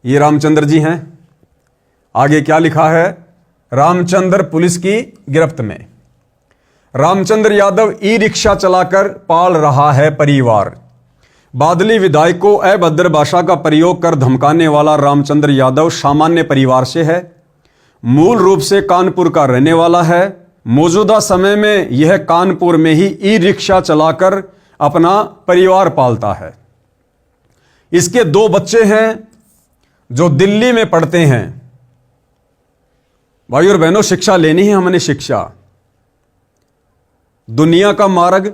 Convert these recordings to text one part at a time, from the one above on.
ये रामचंद्र जी हैं। आगे क्या लिखा है? रामचंद्र पुलिस की गिरफ्त में। रामचंद्र यादव ई रिक्शा चलाकर पाल रहा है परिवार। बादली विधायक को अभद्र भाषा का प्रयोग कर धमकाने वाला रामचंद्र यादव सामान्य परिवार से है। मूल रूप से कानपुर का रहने वाला है। मौजूदा समय में यह कानपुर में ही ई रिक्शा चलाकर अपना परिवार पालता है। इसके 2 बच्चे हैं जो दिल्ली में पढ़ते हैं। भाई और बहनों, शिक्षा लेनी है हमने। शिक्षा, दुनिया का मार्ग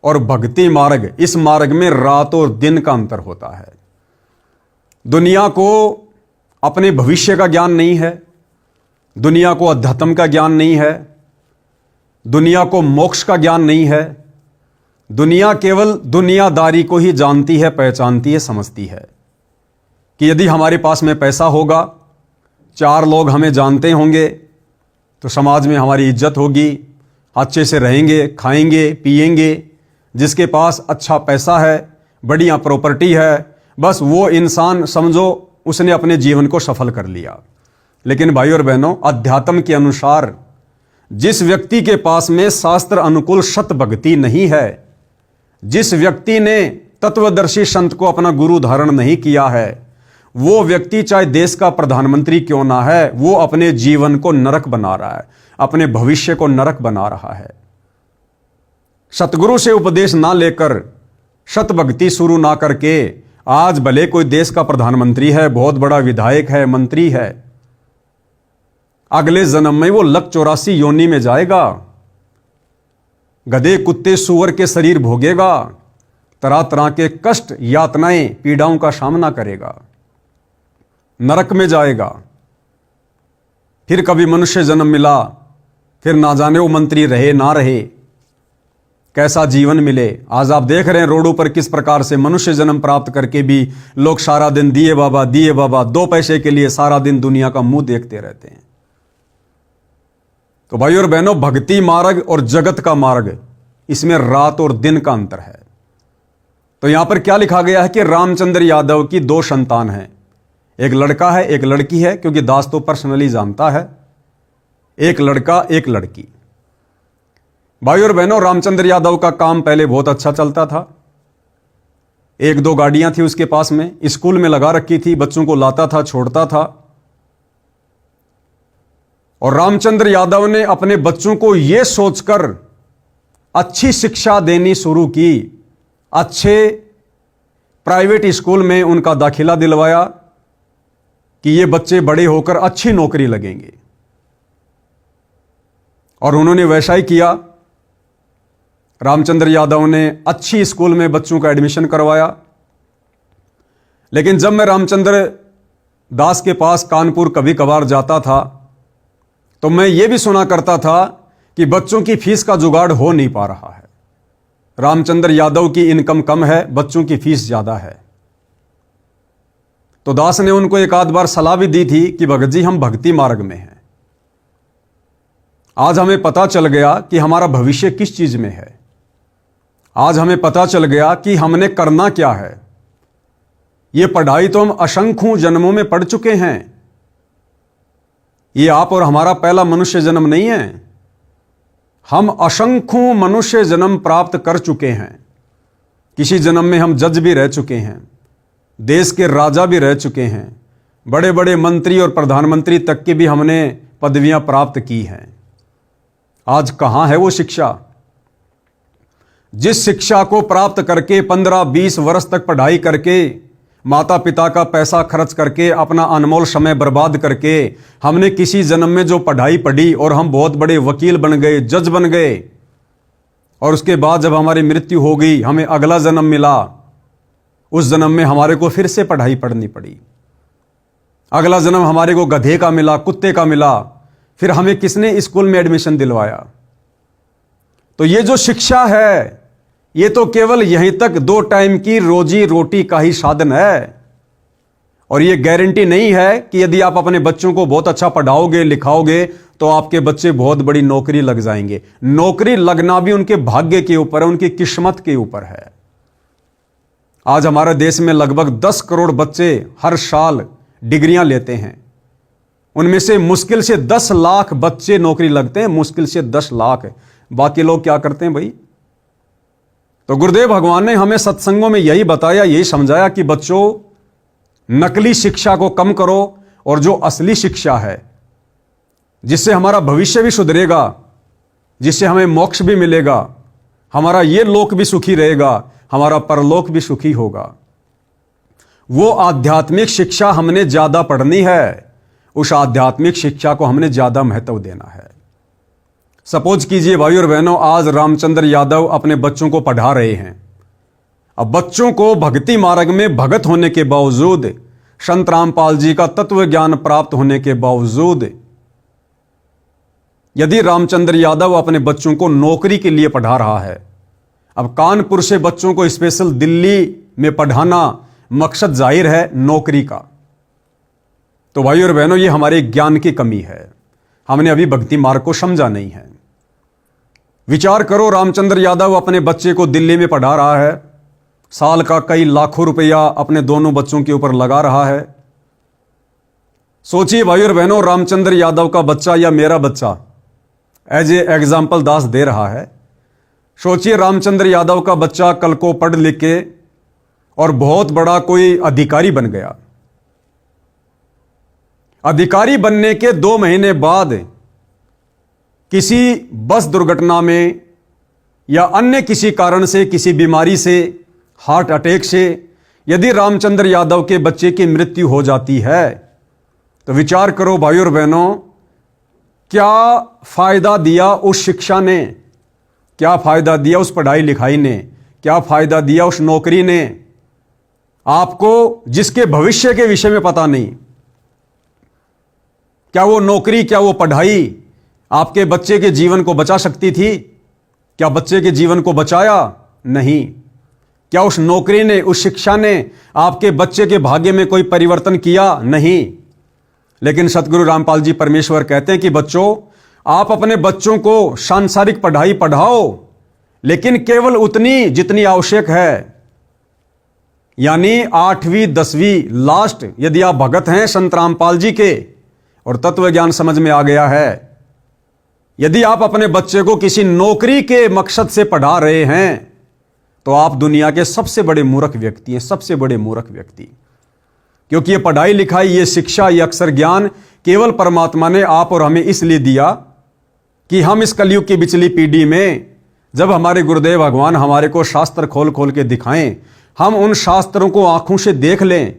और भक्ति मार्ग, इस मार्ग में रात और दिन का अंतर होता है। दुनिया को अपने भविष्य का ज्ञान नहीं है, दुनिया को अध्यात्म का ज्ञान नहीं है, दुनिया को मोक्ष का ज्ञान नहीं है। दुनिया केवल दुनियादारी को ही जानती है, पहचानती है, समझती है कि यदि हमारे पास में पैसा होगा, 4 लोग हमें जानते होंगे, तो समाज में हमारी इज्जत होगी, अच्छे से रहेंगे, खाएंगे, पिएंगे। जिसके पास अच्छा पैसा है, बढ़िया प्रॉपर्टी है, बस वो इंसान समझो उसने अपने जीवन को सफल कर लिया। लेकिन भाई और बहनों, अध्यात्म के अनुसार जिस व्यक्ति के पास में शास्त्र अनुकूल सत भक्ति नहीं है, जिस व्यक्ति ने तत्वदर्शी संत को अपना गुरु धारण नहीं किया है, वो व्यक्ति चाहे देश का प्रधानमंत्री क्यों ना है, वो अपने जीवन को नरक बना रहा है, अपने भविष्य को नरक बना रहा है। सतगुरु से उपदेश ना लेकर, सत भक्ति शुरू ना करके, आज भले कोई देश का प्रधानमंत्री है, बहुत बड़ा विधायक है, मंत्री है, अगले जन्म में वो लक 84 योनि में जाएगा, गधे, कुत्ते, सूअर के शरीर भोगेगा, तरह तरह के कष्ट, यातनाएं, पीड़ाओं का सामना करेगा, नरक में जाएगा। फिर कभी मनुष्य जन्म मिला, फिर ना जाने वो मंत्री रहे ना रहे, कैसा जीवन मिले। आज आप देख रहे हैं रोडों पर किस प्रकार से मनुष्य जन्म प्राप्त करके भी लोग सारा दिन दिए बाबा, दिए बाबा, 2 पैसे के लिए सारा दिन दुनिया का मुंह देखते रहते हैं। तो भाई और बहनों, भक्ति मार्ग और जगत का मार्ग, इसमें रात और दिन का अंतर है। तो यहां पर क्या लिखा गया है कि रामचंद्र यादव की 2 संतान हैं, एक लड़का है, एक लड़की है, क्योंकि दास तो पर्सनली जानता है, एक लड़का, एक लड़की। भाई और बहनों, रामचंद्र यादव का काम पहले बहुत अच्छा चलता था। 1-2 गाड़ियां थी उसके पास में, स्कूल में लगा रखी थी, बच्चों को लाता था, छोड़ता था। और रामचंद्र यादव ने अपने बच्चों को यह सोचकर अच्छी शिक्षा देनी शुरू की, अच्छे प्राइवेट स्कूल में उनका दाखिला दिलवाया कि ये बच्चे बड़े होकर अच्छी नौकरी लगेंगे। और उन्होंने वैसा ही किया। रामचंद्र यादव ने अच्छी स्कूल में बच्चों का एडमिशन करवाया। लेकिन जब मैं रामचंद्र दास के पास कानपुर कभी कभार जाता था, तो मैं ये भी सुना करता था कि बच्चों की फीस का जुगाड़ हो नहीं पा रहा है। रामचंद्र यादव की इनकम कम है, बच्चों की फीस ज्यादा है। तो दास ने उनको एक आध बार सलाह भी दी थी कि भगत जी, हम भक्ति मार्ग में हैं। आज हमें पता चल गया कि हमारा भविष्य किस चीज में है। आज हमें पता चल गया कि हमने करना क्या है। ये पढ़ाई तो हम असंख्यों जन्मों में पढ़ चुके हैं। ये आप और हमारा पहला मनुष्य जन्म नहीं है। हम असंख्यों मनुष्य जन्म प्राप्त कर चुके हैं। किसी जन्म में हम जज भी रह चुके हैं, देश के राजा भी रह चुके हैं, बड़े बड़े मंत्री और प्रधानमंत्री तक की भी हमने पदवियां प्राप्त की हैं। आज कहां है वो शिक्षा? जिस शिक्षा को प्राप्त करके 15-20 वर्ष तक पढ़ाई करके, माता पिता का पैसा खर्च करके, अपना अनमोल समय बर्बाद करके, हमने किसी जन्म में जो पढ़ाई पढ़ी और हम बहुत बड़े वकील बन गए, जज बन गए, और उसके बाद जब हमारी मृत्यु हो गई, हमें अगला जन्म मिला, उस जन्म में हमारे को फिर से पढ़ाई पढ़नी पड़ी। अगला जन्म हमारे को गधे का मिला, कुत्ते का मिला, फिर हमें किसने स्कूल में एडमिशन दिलवाया? तो ये जो शिक्षा है, ये तो केवल यहीं तक 2 टाइम की रोजी रोटी का ही साधन है। और ये गारंटी नहीं है कि यदि आप अपने बच्चों को बहुत अच्छा पढ़ाओगे, लिखाओगे, तो आपके बच्चे बहुत बड़ी नौकरी लग जाएंगे। नौकरी लगना भी उनके भाग्य के ऊपर है, उनकी किस्मत के ऊपर है। आज हमारे देश में लगभग 10 करोड़ बच्चे हर साल डिग्रियां लेते हैं, उनमें से मुश्किल से 10 लाख बच्चे नौकरी लगते हैं, मुश्किल से 10 लाख। बाकी लोग क्या करते हैं भाई? तो गुरुदेव भगवान ने हमें सत्संगों में यही बताया, यही समझाया कि बच्चों, नकली शिक्षा को कम करो और जो असली शिक्षा है, जिससे हमारा भविष्य भी सुधरेगा, जिससे हमें मोक्ष भी मिलेगा, हमारा ये लोक भी सुखी रहेगा, हमारा परलोक भी सुखी होगा, वो आध्यात्मिक शिक्षा हमने ज्यादा पढ़नी है। उस आध्यात्मिक शिक्षा को हमने ज्यादा महत्व देना है। सपोज कीजिए भाई और बहनों, आज रामचंद्र यादव अपने बच्चों को पढ़ा रहे हैं। अब बच्चों को भक्ति मार्ग में भगत होने के बावजूद, संत रामपाल जी का तत्व ज्ञान प्राप्त होने के बावजूद, यदि रामचंद्र यादव अपने बच्चों को नौकरी के लिए पढ़ा रहा है, अब कानपुर से बच्चों को स्पेशल दिल्ली में पढ़ाना मकसद जाहिर है नौकरी का। तो भाई और बहनों, ये हमारे ज्ञान की कमी है, हमने अभी भक्ति मार्ग को समझा नहीं है। विचार करो, रामचंद्र यादव अपने बच्चे को दिल्ली में पढ़ा रहा है, साल का कई लाखों रुपया अपने दोनों बच्चों के ऊपर लगा रहा है। सोचिए भाई और बहनों, रामचंद्र यादव का बच्चा या मेरा बच्चा, एज ए एग्जाम्पल दास दे रहा है, सोचिए रामचंद्र यादव का बच्चा कल को पढ़ लिख के और बहुत बड़ा कोई अधिकारी बन गया। अधिकारी बनने के 2 महीने बाद किसी बस दुर्घटना में या अन्य किसी कारण से, किसी बीमारी से, हार्ट अटैक से यदि रामचंद्र यादव के बच्चे की मृत्यु हो जाती है, तो विचार करो भाई और बहनों, क्या फायदा दिया उस शिक्षा ने, क्या फायदा दिया उस पढ़ाई लिखाई ने, क्या फायदा दिया उस नौकरी ने आपको, जिसके भविष्य के विषय में पता नहीं। क्या वो नौकरी, क्या वो पढ़ाई आपके बच्चे के जीवन को बचा सकती थी? क्या बच्चे के जीवन को बचाया? नहीं। क्या उस नौकरी ने, उस शिक्षा ने आपके बच्चे के भाग्य में कोई परिवर्तन किया? नहीं। लेकिन सतगुरु रामपाल जी परमेश्वर कहते हैं कि बच्चों, आप अपने बच्चों को सांसारिक पढ़ाई पढ़ाओ, लेकिन केवल उतनी जितनी आवश्यक है, यानी 8वीं 10वीं लास्ट। यदि आप भगत हैं संत रामपाल जी के और तत्व ज्ञान समझ में आ गया है, यदि आप अपने बच्चे को किसी नौकरी के मकसद से पढ़ा रहे हैं, तो आप दुनिया के सबसे बड़े मूर्ख व्यक्ति हैं, सबसे बड़े मूर्ख व्यक्ति। क्योंकि ये पढ़ाई लिखाई, ये शिक्षा, ये अक्षर ज्ञान केवल परमात्मा ने आप और हमें इसलिए दिया कि हम इस कलयुग की बिचली पीढ़ी में, जब हमारे गुरुदेव भगवान हमारे को शास्त्र खोल खोल के दिखाएं, हम उन शास्त्रों को आंखों से देख लें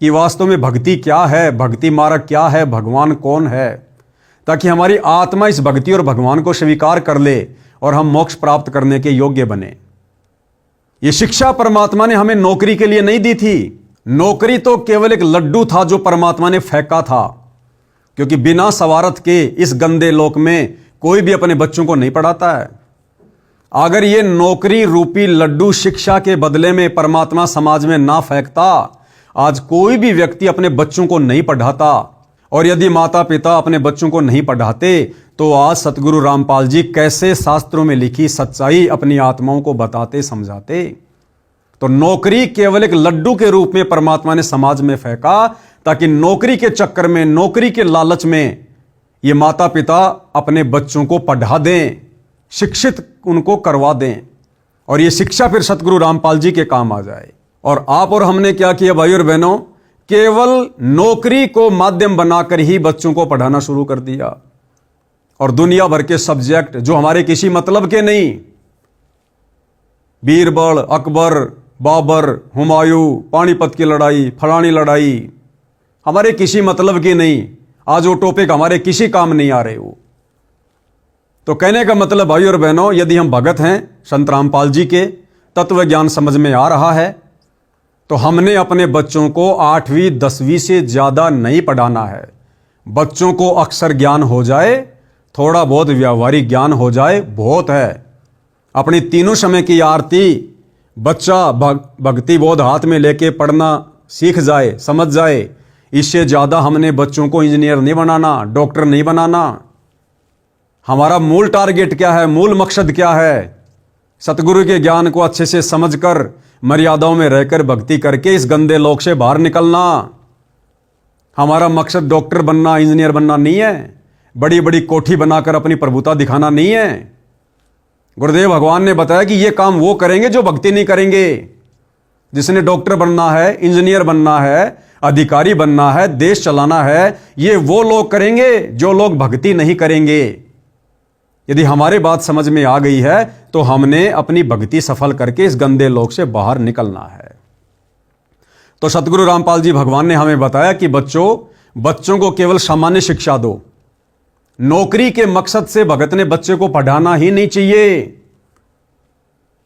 कि वास्तव में भक्ति क्या है, भक्ति मार्ग क्या है, भगवान कौन है, ताकि हमारी आत्मा इस भक्ति और भगवान को स्वीकार कर ले और हम मोक्ष प्राप्त करने के योग्य बने। ये शिक्षा परमात्मा ने हमें नौकरी के लिए नहीं दी थी। नौकरी तो केवल एक लड्डू था जो परमात्मा ने फेंका था, क्योंकि बिना सवारथ के इस गंदे लोक में कोई भी अपने बच्चों को नहीं पढ़ाता है। अगर ये नौकरी रूपी लड्डू शिक्षा के बदले में परमात्मा समाज में ना फेंकता, आज कोई भी व्यक्ति अपने बच्चों को नहीं पढ़ाता। और यदि माता पिता अपने बच्चों को नहीं पढ़ाते, तो आज सतगुरु रामपाल जी कैसे शास्त्रों में लिखी सच्चाई अपनी आत्माओं को बताते, समझाते। तो नौकरी केवल एक लड्डू के रूप में परमात्मा ने समाज में फेंका, ताकि नौकरी के चक्कर में, नौकरी के लालच में ये माता पिता अपने बच्चों को पढ़ा दें, शिक्षित उनको करवा दें, और ये शिक्षा फिर सतगुरु रामपाल जी के काम आ जाए। और आप और हमने क्या किया भाई और बहनों, केवल नौकरी को माध्यम बनाकर ही बच्चों को पढ़ाना शुरू कर दिया, और दुनिया भर के सब्जेक्ट जो हमारे किसी मतलब के नहीं, बीरबल, अकबर, बाबर, हुमायूं, पानीपत की लड़ाई, फलानी लड़ाई, हमारे किसी मतलब की नहीं। आज वो टॉपिक हमारे किसी काम नहीं आ रहे हो। तो कहने का मतलब भाई और बहनों, यदि हम भगत हैं संत रामपाल जी के, तत्व ज्ञान समझ में आ रहा है, तो हमने अपने बच्चों को 8वीं 10वीं से ज्यादा नहीं पढ़ाना है। बच्चों को अक्षर ज्ञान हो जाए, थोड़ा बहुत व्यावहारिक ज्ञान हो जाए, बहुत है। अपनी तीनों समय की आरती बच्चा भक्ति बोध हाथ में लेके पढ़ना सीख जाए, समझ जाए, इससे ज्यादा हमने बच्चों को इंजीनियर नहीं बनाना, डॉक्टर नहीं बनाना। हमारा मूल टारगेट क्या है, मूल मकसद क्या है? सतगुरु के ज्ञान को अच्छे से समझकर, मर्यादाओं में रहकर भक्ति करके इस गंदे लोक से बाहर निकलना। हमारा मकसद डॉक्टर बनना, इंजीनियर बनना नहीं है, बड़ी बड़ी कोठी बनाकर अपनी प्रभुता दिखाना नहीं है। गुरुदेव भगवान ने बताया कि यह काम वो करेंगे जो भक्ति नहीं करेंगे। जिसने डॉक्टर बनना है, इंजीनियर बनना है, अधिकारी बनना है, देश चलाना है, ये वो लोग करेंगे जो लोग भक्ति नहीं करेंगे। यदि हमारे बात समझ में आ गई है तो हमने अपनी भक्ति सफल करके इस गंदे लोक से बाहर निकलना है। तो सतगुरु रामपाल जी भगवान ने हमें बताया कि बच्चों को केवल सामान्य शिक्षा दो। नौकरी के मकसद से भगत ने बच्चे को पढ़ाना ही नहीं चाहिए।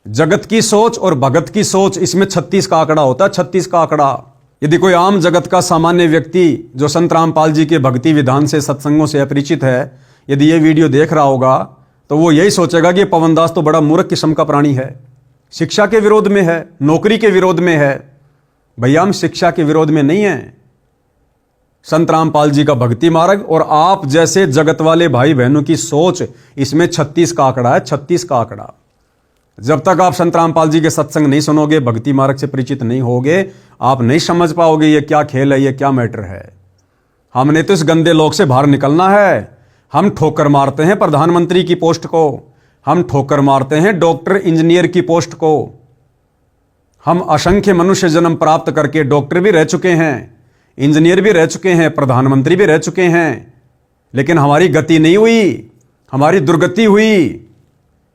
जगत की सोच और भगत की सोच, इसमें 36 का आंकड़ा होता है, 36 का आंकड़ा। यदि कोई आम जगत का सामान्य व्यक्ति जो संत रामपाल जी के भक्ति विधान से, सत्संगों से अपरिचित है, यदि ये वीडियो देख रहा होगा तो वो यही सोचेगा कि पवनदास तो बड़ा मूर्ख किस्म का प्राणी है, शिक्षा के विरोध में है, नौकरी के विरोध में है। भैया हम शिक्षा के विरोध में नहीं है। संत रामपाल जी का भक्ति मार्ग और आप जैसे जगत वाले भाई बहनों की सोच, इसमें 36 का आंकड़ा है, 36 का आंकड़ा। जब तक आप संत रामपाल जी के सत्संग नहीं सुनोगे, भक्ति मार्ग से परिचित नहीं होगे, आप नहीं समझ पाओगे ये क्या खेल है, ये क्या मैटर है। हमने तो इस गंदे लोक से बाहर निकलना है। हम ठोकर मारते हैं प्रधानमंत्री की पोस्ट को, हम ठोकर मारते हैं डॉक्टर इंजीनियर की पोस्ट को। हम असंख्य मनुष्य जन्म प्राप्त करके डॉक्टर भी रह चुके हैं, इंजीनियर भी रह चुके हैं, प्रधानमंत्री भी रह चुके हैं, लेकिन हमारी गति नहीं हुई, हमारी दुर्गति हुई।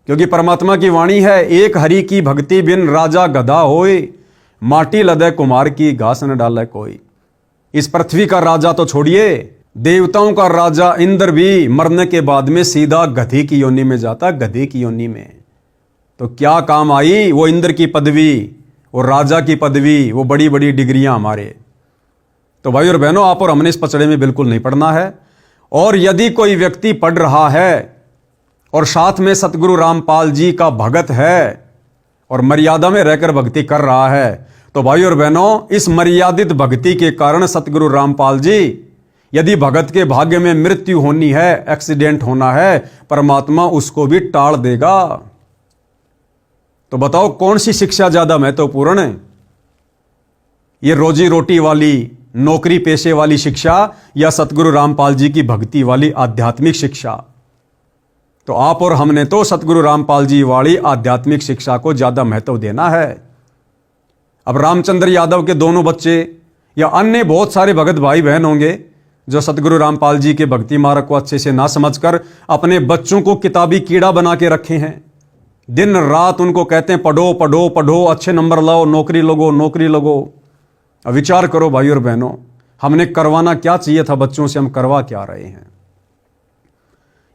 क्योंकि परमात्मा की वाणी है, एक हरि की भक्ति बिन राजा गधा होए, माटी लदे कुमार की घास न डाले कोई। इस पृथ्वी का राजा तो छोड़िए, देवताओं का राजा इंद्र भी मरने के बाद में सीधा गधी की योनि में जाता, गधी की योनि में। तो क्या काम आई वो इंद्र की पदवी, वो राजा की पदवी, वो बड़ी बड़ी डिग्रियां हमारे। तो भाई और बहनों, आप और हमने इस पचड़े में बिल्कुल नहीं पढ़ना है। और यदि कोई व्यक्ति पढ़ रहा है और साथ में सतगुरु रामपाल जी का भगत है और मर्यादा में रहकर भक्ति कर रहा है, तो भाई और बहनों, इस मर्यादित भक्ति के कारण सतगुरु रामपाल जी, यदि भगत के भाग्य में मृत्यु होनी है, एक्सीडेंट होना है, परमात्मा उसको भी टाल देगा। तो बताओ कौन सी शिक्षा ज्यादा महत्वपूर्ण है, ये रोजी रोटी वाली, नौकरी पेशे वाली शिक्षा या सतगुरु रामपाल जी की भक्ति वाली आध्यात्मिक शिक्षा? तो आप और हमने तो सतगुरु रामपाल जी वाली आध्यात्मिक शिक्षा को ज्यादा महत्व देना है। अब रामचंद्र यादव के दोनों बच्चे या अन्य बहुत सारे भगत भाई बहन होंगे जो सतगुरु रामपाल जी के भक्ति मार्ग को अच्छे से ना समझकर अपने बच्चों को किताबी कीड़ा बना के रखे हैं। दिन रात उनको कहते हैं पढ़ो पढ़ो पढ़ो, अच्छे नंबर लाओ, नौकरी लगो, नौकरी लगो। अब विचार करो भाई और बहनों, हमने करवाना क्या चाहिए था बच्चों से, हम करवा क्या रहे हैं।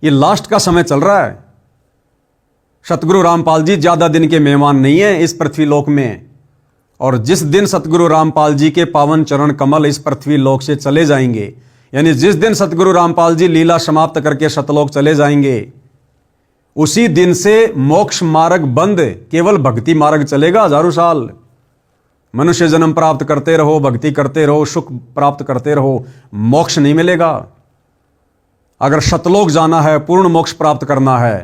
ये लास्ट का समय चल रहा है। सतगुरु रामपाल जी ज्यादा दिन के मेहमान नहीं है इस पृथ्वी लोक में। और जिस दिन सतगुरु रामपाल जी के पावन चरण कमल इस पृथ्वी लोक से चले जाएंगे, यानी जिस दिन सतगुरु रामपाल जी लीला समाप्त करके सतलोक चले जाएंगे, उसी दिन से मोक्ष मार्ग बंद, केवल भक्ति मार्ग चलेगा हजारों साल। मनुष्य जन्म प्राप्त करते रहो, भक्ति करते रहो, सुख प्राप्त करते रहो, मोक्ष नहीं मिलेगा। अगर सतलोक जाना है, पूर्ण मोक्ष प्राप्त करना है,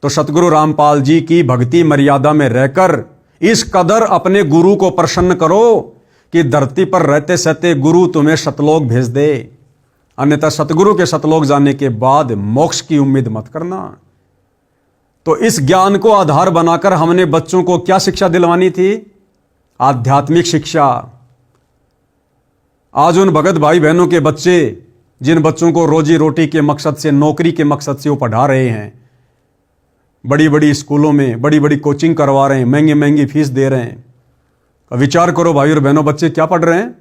तो सतगुरु रामपाल जी की भक्ति मर्यादा में रहकर इस कदर अपने गुरु को प्रसन्न करो कि धरती पर रहते सहते गुरु तुम्हें सतलोक भेज दे। अन्यथा सतगुरु के सतलोक जाने के बाद मोक्ष की उम्मीद मत करना। तो इस ज्ञान को आधार बनाकर हमने बच्चों को क्या शिक्षा दिलवानी थी? आध्यात्मिक शिक्षा। आज उन भगत भाई बहनों के बच्चे, जिन बच्चों को रोजी रोटी के मकसद से, नौकरी के मकसद से वो पढ़ा रहे हैं, बड़ी बड़ी स्कूलों में बड़ी बड़ी कोचिंग करवा रहे हैं, महंगी महंगी फीस दे रहे हैं। अब विचार करो भाई और बहनों, बच्चे क्या पढ़ रहे हैं?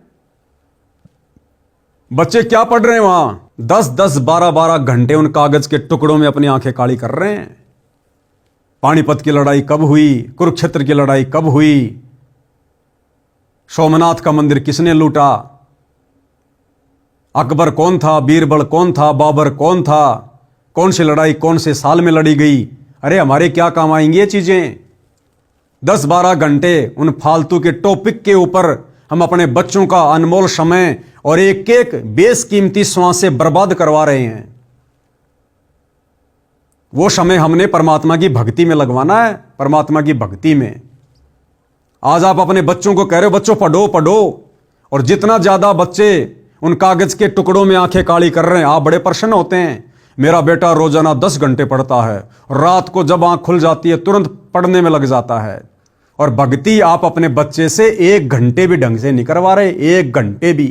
बच्चे क्या पढ़ रहे हैं वहां? 10-10, 12-12 घंटे उन कागज के टुकड़ों में अपनी आंखें काली कर रहे हैं। पानीपत की लड़ाई कब हुई, कुरुक्षेत्र की लड़ाई कब हुई, सोमनाथ का मंदिर किसने लूटा, अकबर कौन था, बीरबल कौन था, बाबर कौन था, कौन सी लड़ाई कौन से साल में लड़ी गई। अरे हमारे क्या काम आएंगी ये चीजें? 10-12 घंटे उन फालतू के टॉपिक के ऊपर हम अपने बच्चों का अनमोल समय और एक एक बेशकीमती श्वासें बर्बाद करवा रहे हैं। वो समय हमने परमात्मा की भक्ति में लगवाना है, परमात्मा की भक्ति में। आज आप अपने बच्चों को कह रहे हो बच्चों पढ़ो पढ़ो, और जितना ज्यादा बच्चे उन कागज के टुकड़ों में आंखें काली कर रहे हैं। आप बड़े प्रसन्न होते हैं, मेरा बेटा रोजाना 10 घंटे पढ़ता है, रात को जब आंख खुल जाती है तुरंत पढ़ने में लग जाता है। और भक्ति आप अपने बच्चे से 1 घंटे भी ढंग से नहीं करवा रहे, 1 घंटे भी,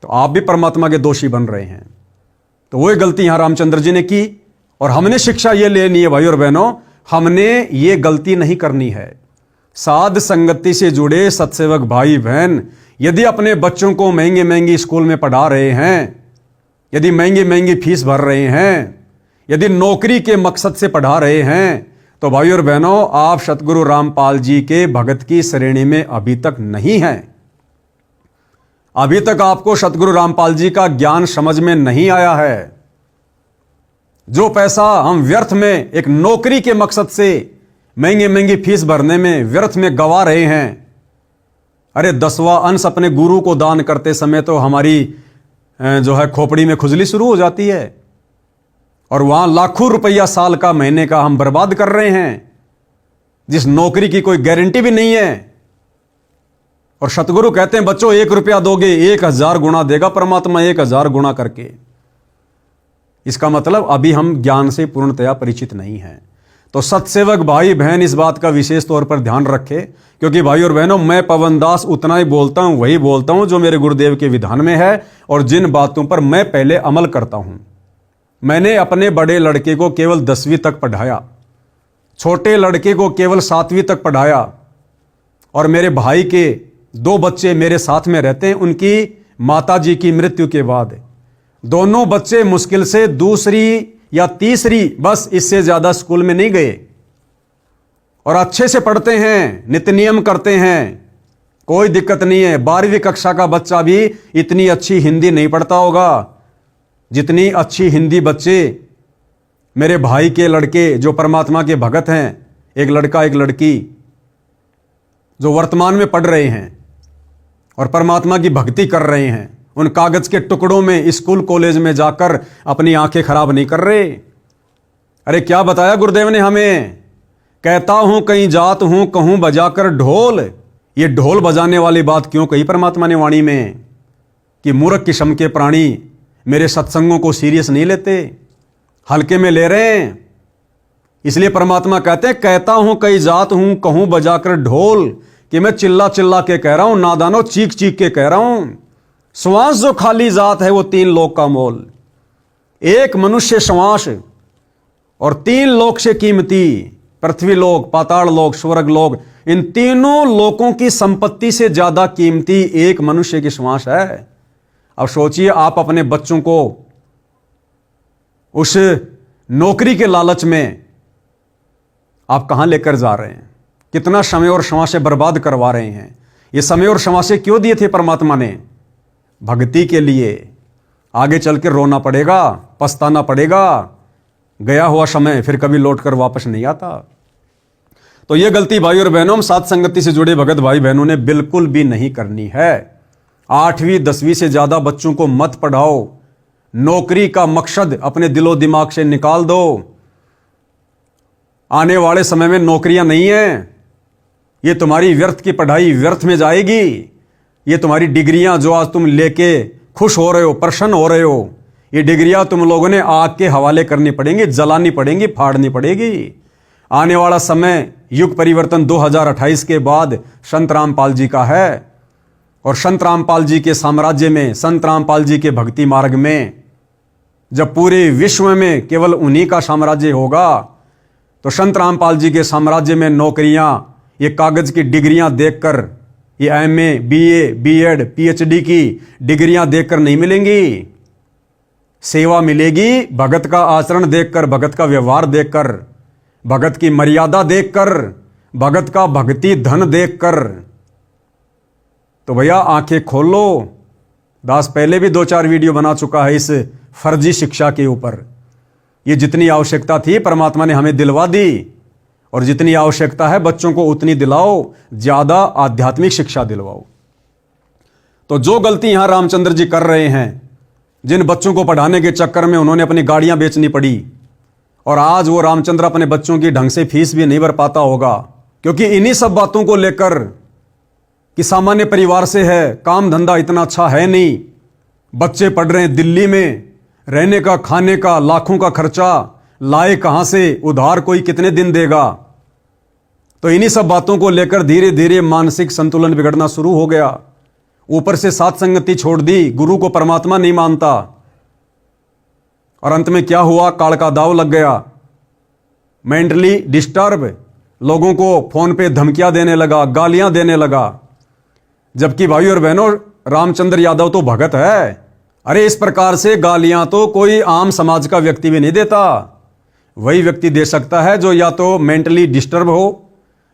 तो आप भी परमात्मा के दोषी बन रहे हैं। तो वही गलती यहां रामचंद्र जी ने की, और हमने शिक्षा यह लेनी है भाई और बहनों, हमने ये गलती नहीं करनी है। साध संगति से जुड़े सत्सेवक भाई बहन यदि अपने बच्चों को महंगे महंगी स्कूल में पढ़ा रहे हैं, यदि महंगी महंगी फीस भर रहे हैं, यदि नौकरी के मकसद से पढ़ा रहे हैं, तो भाई और बहनों आप सतगुरु रामपाल जी के भगत की श्रेणी में अभी तक नहीं हैं। अभी तक आपको सतगुरु रामपाल जी का ज्ञान समझ में नहीं आया है। जो पैसा हम व्यर्थ में एक नौकरी के मकसद से महंगी महंगी फीस भरने में व्यर्थ में गवा रहे हैं, अरे 10वां अंश अपने गुरु को दान करते समय तो हमारी जो है खोपड़ी में खुजली शुरू हो जाती है, और वहां लाखों रुपया साल का महीने का हम बर्बाद कर रहे हैं, जिस नौकरी की कोई गारंटी भी नहीं है। और सतगुरु कहते हैं बच्चों 1 रुपया दोगे 1000 गुना देगा परमात्मा, 1000 गुना करके। इसका मतलब अभी हम ज्ञान से पूर्णतया परिचित नहीं हैं। तो सत्सेवक भाई बहन इस बात का विशेष तौर पर ध्यान रखे, क्योंकि भाई और बहनों मैं पवन दास उतना ही बोलता हूं, वही बोलता हूं जो मेरे गुरुदेव के विधान में है और जिन बातों पर मैं पहले अमल करता हूं। मैंने अपने बड़े लड़के को केवल 10वीं तक पढ़ाया, छोटे लड़के को केवल 7वीं तक पढ़ाया, और मेरे भाई के 2 बच्चे मेरे साथ में रहते हैं। उनकी माताजी की मृत्यु के बाद दोनों बच्चे मुश्किल से 2री या 3री, बस इससे ज्यादा स्कूल में नहीं गए, और अच्छे से पढ़ते हैं, नित्य नियम करते हैं, कोई दिक्कत नहीं है। 12वीं कक्षा का बच्चा भी इतनी अच्छी हिंदी नहीं पढ़ता होगा जितनी अच्छी हिंदी बच्चे मेरे भाई के लड़के जो परमात्मा के भगत हैं, एक लड़का एक लड़की, जो वर्तमान में पढ़ रहे हैं और परमात्मा की भक्ति कर रहे हैं, उन कागज के टुकड़ों में स्कूल कॉलेज में जाकर अपनी आंखें खराब नहीं कर रहे। अरे क्या बताया गुरुदेव ने हमें, कहता हूं कहीं जात हूं कहूं बजाकर ढोल। ये ढोल बजाने वाली बात क्यों कही परमात्मा ने वाणी में, कि मूर्ख किस्म के प्राणी मेरे सत्संगों को सीरियस नहीं लेते, हल्के में ले रहे हैं। इसलिए परमात्मा कहते हैं कहता हूं कहीं जात हूं कहूं बजाकर ढोल, कि मैं चिल्ला चिल्ला के कह रहा हूं, नादानो चीख चीख के कह रहा हूं। श्वास जो खाली जात है वो 3 लोक का मोल, एक मनुष्य श्वास और 3 लोक से कीमती, पृथ्वी लोक, पाताल लोक, स्वर्ग लोक, इन तीनों लोकों की संपत्ति से ज्यादा कीमती एक मनुष्य की श्वास है। अब सोचिए आप अपने बच्चों को उस नौकरी के लालच में आप कहां लेकर जा रहे हैं, कितना समय और श्वासें बर्बाद करवा रहे हैं। ये समय और श्वासें क्यों दिए थे परमात्मा ने? भक्ति के लिए। आगे चल के रोना पड़ेगा, पछताना पड़ेगा, गया हुआ समय फिर कभी लौटकर वापस नहीं आता। तो यह गलती भाई और बहनों, हम साथ संगति से जुड़े भगत भाई बहनों ने बिल्कुल भी नहीं करनी है। 8वीं 10वीं से ज्यादा बच्चों को मत पढ़ाओ, नौकरी का मकसद अपने दिलो दिमाग से निकाल दो। आने वाले समय में नौकरियां नहीं है, ये तुम्हारी व्यर्थ की पढ़ाई व्यर्थ में जाएगी। ये तुम्हारी डिग्रियां जो आज तुम लेके खुश हो रहे हो, प्रसन्न हो रहे हो, ये डिग्रियां तुम लोगों ने आग के हवाले करनी पड़ेंगी, जलानी पड़ेंगी, फाड़नी पड़ेगी। आने वाला समय युग परिवर्तन 2028 के बाद संत रामपाल जी का है, और संत रामपाल जी के साम्राज्य में, संत रामपाल जी के भक्ति मार्ग में जब पूरे विश्व में केवल उन्हीं का साम्राज्य होगा, तो संत रामपाल जी के साम्राज्य में नौकरियां ये कागज की डिग्रियां देखकर, ये MA, BA, BEd, PhD की डिग्रियां देखकर नहीं मिलेंगी। सेवा मिलेगी भगत का आचरण देखकर, भगत का व्यवहार देखकर, भगत की मर्यादा देखकर, भगत का भक्ति धन देखकर। तो भैया आंखें खोलो। दास पहले भी 2-4 वीडियो बना चुका है इस फर्जी शिक्षा के ऊपर। ये जितनी आवश्यकता थी परमात्मा ने हमें दिलवा दी, और जितनी आवश्यकता है बच्चों को उतनी दिलाओ, ज्यादा आध्यात्मिक शिक्षा दिलवाओ। तो जो गलती यहां रामचंद्र जी कर रहे हैं, जिन बच्चों को पढ़ाने के चक्कर में उन्होंने अपनी गाड़ियां बेचनी पड़ी, और आज वो रामचंद्र अपने बच्चों की ढंग से फीस भी नहीं भर पाता होगा, क्योंकि इन्हीं सब बातों को लेकर कि सामान्य परिवार से है, काम धंधा इतना अच्छा है नहीं, बच्चे पढ़ रहे हैं दिल्ली में, रहने का खाने का लाखों का खर्चा, लाए कहां से, उधार कोई कितने दिन देगा। तो इन्हीं सब बातों को लेकर धीरे धीरे मानसिक संतुलन बिगड़ना शुरू हो गया। ऊपर से साथ संगति छोड़ दी, गुरु को परमात्मा नहीं मानता, और अंत में क्या हुआ, काल का दाव लग गया। मेंटली डिस्टर्ब, लोगों को फोन पे धमकियां देने लगा, गालियां देने लगा। जबकि भाई और बहनों, रामचंद्र यादव तो भगत है। अरे इस प्रकार से गालियां तो कोई आम समाज का व्यक्ति भी नहीं देता। वही व्यक्ति दे सकता है जो या तो मेंटली डिस्टर्ब हो,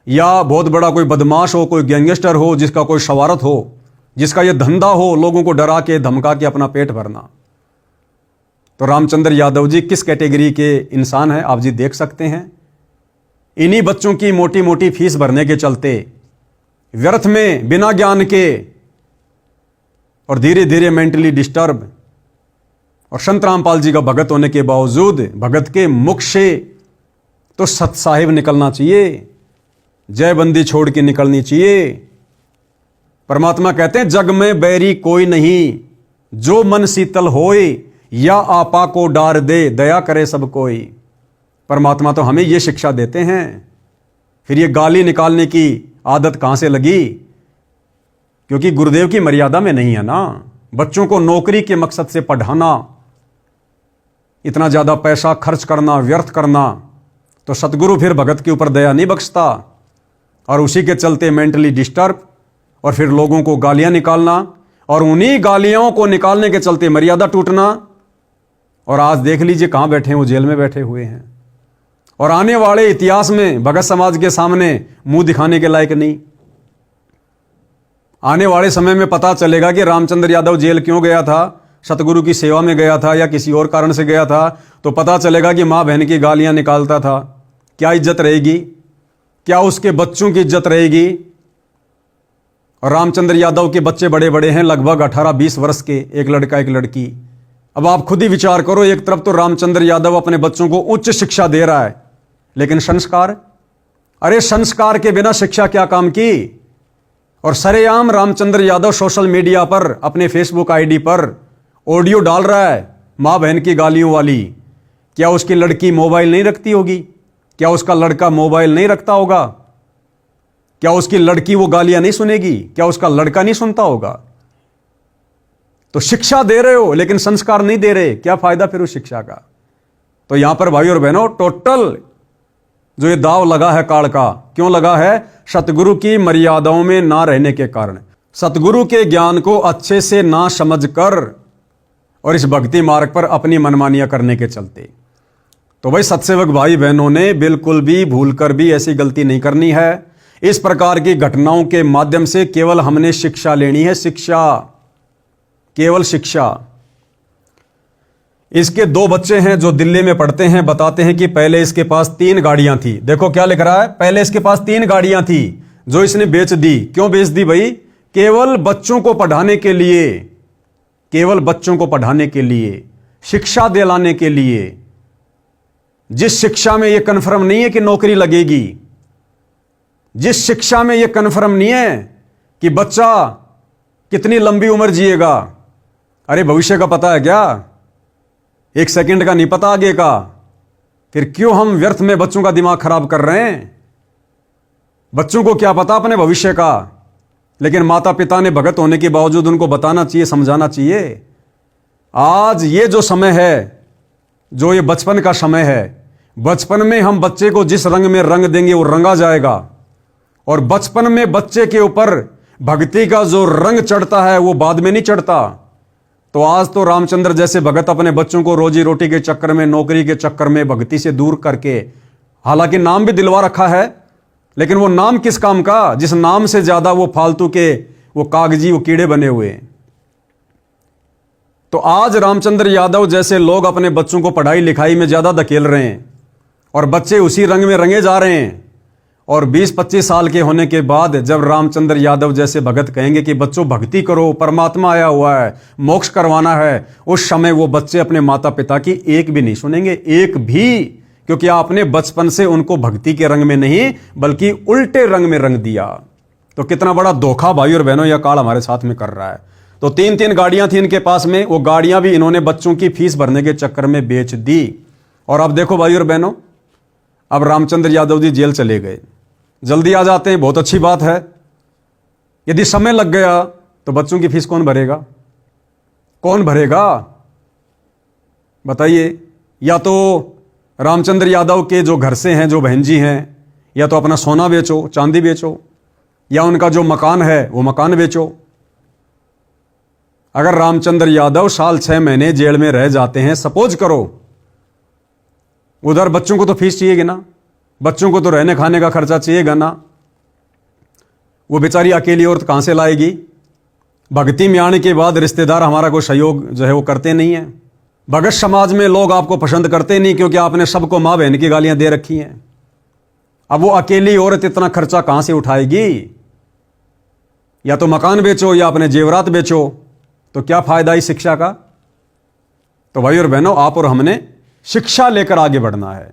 या बहुत बड़ा कोई बदमाश हो, कोई गैंगस्टर हो, जिसका कोई शवारत हो, जिसका यह धंधा हो लोगों को डरा के धमका के अपना पेट भरना। तो रामचंद्र यादव जी किस कैटेगरी के इंसान हैं आप जी देख सकते हैं। इन्हीं बच्चों की मोटी मोटी फीस भरने के चलते, व्यर्थ में, बिना ज्ञान के, और धीरे धीरे मेंटली डिस्टर्ब, और संत रामपाल जी का भगत होने के बावजूद भगत के मुख से तो सत साहिब निकलना चाहिए, जय बंदी छोड़ के निकलनी चाहिए। परमात्मा कहते हैं जग में बैरी कोई नहीं, जो मन शीतल होए, या आपा को डार दे, दया करे सब कोई। परमात्मा तो हमें यह शिक्षा देते हैं। फिर ये गाली निकालने की आदत कहां से लगी? क्योंकि गुरुदेव की मर्यादा में नहीं है ना। बच्चों को नौकरी के मकसद से पढ़ाना, इतना ज्यादा पैसा खर्च करना, व्यर्थ करना, तो सतगुरु फिर भगत के ऊपर दया नहीं बख्शता, और उसी के चलते मेंटली डिस्टर्ब, और फिर लोगों को गालियां निकालना, और उन्हीं गालियों को निकालने के चलते मर्यादा टूटना। और आज देख लीजिए कहां बैठे हैं, वो जेल में बैठे हुए हैं, और आने वाले इतिहास में भगत समाज के सामने मुंह दिखाने के लायक नहीं। आने वाले समय में पता चलेगा कि रामचंद्र यादव जेल क्यों गया था, सतगुरु की सेवा में गया था या किसी और कारण से गया था, तो पता चलेगा कि मां बहन की गालियां निकालता था। क्या इज्जत रहेगी? क्या उसके बच्चों की इज्जत रहेगी? और रामचंद्र यादव के बच्चे बड़े बड़े हैं, लगभग 18-20 वर्ष के, एक लड़का एक लड़की। अब आप खुद ही विचार करो, एक तरफ तो रामचंद्र यादव अपने बच्चों को उच्च शिक्षा दे रहा है, लेकिन संस्कार, अरे संस्कार के बिना शिक्षा क्या काम की? और सरेआम रामचंद्र यादव सोशल मीडिया पर, अपने फेसबुक आईडी पर ऑडियो डाल रहा है मां बहन की गालियों वाली। क्या उसकी लड़की मोबाइल नहीं रखती होगी? क्या उसका लड़का मोबाइल नहीं रखता होगा? क्या उसकी लड़की वो गालियां नहीं सुनेगी? क्या उसका लड़का नहीं सुनता होगा? तो शिक्षा दे रहे हो लेकिन संस्कार नहीं दे रहे, क्या फायदा फिर उस शिक्षा का? तो यहां पर भाई और बहनों, टोटल जो ये दाव लगा है काल का, क्यों लगा है? सतगुरु की मर्यादाओं में ना रहने के कारण, सतगुरु के ज्ञान को अच्छे से ना समझकर, और इस भक्ति मार्ग पर अपनी मनमानियां करने के चलते। तो भाई सत्सेवक भाई बहनों ने बिल्कुल भी भूलकर भी ऐसी गलती नहीं करनी है। इस प्रकार की घटनाओं के माध्यम से केवल हमने शिक्षा लेनी है, शिक्षा, केवल शिक्षा। इसके 2 बच्चे हैं जो दिल्ली में पढ़ते हैं, बताते हैं कि पहले इसके पास 3 गाड़ियां थी। देखो क्या लिख रहा है, पहले इसके पास 3 गाड़ियां थी जो इसने बेच दी। क्यों बेच दी भाई? केवल बच्चों को पढ़ाने के लिए, केवल बच्चों को पढ़ाने के लिए, शिक्षा दिलाने के लिए। जिस शिक्षा में यह कन्फर्म नहीं है कि नौकरी लगेगी, जिस शिक्षा में यह कन्फर्म नहीं है कि बच्चा कितनी लंबी उम्र जिएगा। अरे भविष्य का पता है क्या? 1 सेकंड का नहीं पता आगे का। फिर क्यों हम व्यर्थ में बच्चों का दिमाग खराब कर रहे हैं? बच्चों को क्या पता अपने भविष्य का? लेकिन माता पिता ने भगत होने के बावजूद उनको बताना चाहिए, समझाना चाहिए। आज ये जो समय है, जो ये बचपन का समय है, बचपन में हम बच्चे को जिस रंग में रंग देंगे वो रंगा जाएगा। और बचपन में बच्चे के ऊपर भक्ति का जो रंग चढ़ता है वो बाद में नहीं चढ़ता। तो आज तो रामचंद्र जैसे भगत अपने बच्चों को रोजी रोटी के चक्कर में, नौकरी के चक्कर में भक्ति से दूर करके, हालांकि नाम भी दिलवा रखा है, लेकिन वो नाम किस काम का, जिस नाम से ज्यादा वो फालतू के, वो कागजी, वो कीड़े बने हुए हैं। तो आज रामचंद्र यादव जैसे लोग अपने बच्चों को पढ़ाई लिखाई में ज्यादा धकेल रहे हैं, और बच्चे उसी रंग में रंगे जा रहे हैं। और 20-25 साल के होने के बाद जब रामचंद्र यादव जैसे भगत कहेंगे कि बच्चों भक्ति करो, परमात्मा आया हुआ है, मोक्ष करवाना है, उस समय वो बच्चे अपने माता पिता की एक भी नहीं सुनेंगे, एक भी। क्योंकि आपने बचपन से उनको भक्ति के रंग में नहीं बल्कि उल्टे रंग में रंग दिया। तो कितना बड़ा धोखा भाई और बहनों यह काल हमारे साथ में कर रहा है। तो 3-3 गाड़ियां थी इनके पास में, वो गाड़ियां भी इन्होंने बच्चों की फीस भरने के चक्कर में बेच दी। और अब देखो भाई और बहनों, अब रामचंद्र यादव जी जेल चले गए, जल्दी आ जाते हैं, बहुत अच्छी बात है। यदि समय लग गया तो बच्चों की फीस कौन भरेगा? कौन भरेगा बताइए? या तो रामचंद्र यादव के जो घर से हैं, जो बहन जी हैं, या तो अपना सोना बेचो, चांदी बेचो, या उनका जो मकान है वो मकान बेचो। अगर रामचंद्र यादव साल 6 महीने जेल में रह जाते हैं, सपोज करो, उधर बच्चों को तो फीस चाहिएगी ना, बच्चों को तो रहने खाने का खर्चा चाहिएगा ना। वो बेचारी अकेली औरत कहां से लाएगी? भक्ति में आने के बाद रिश्तेदार हमारा कोई सहयोग जो है वो करते नहीं है। भगत समाज में लोग आपको पसंद करते नहीं, क्योंकि आपने सबको मां बहन की गालियां दे रखी हैं। अब वो अकेली औरत इतना खर्चा कहां से उठाएगी? या तो मकान बेचो या अपने जेवरात बेचो, तो क्या फायदा इस शिक्षा का? तो भाई और बहनों, आप और हमने शिक्षा लेकर आगे बढ़ना है।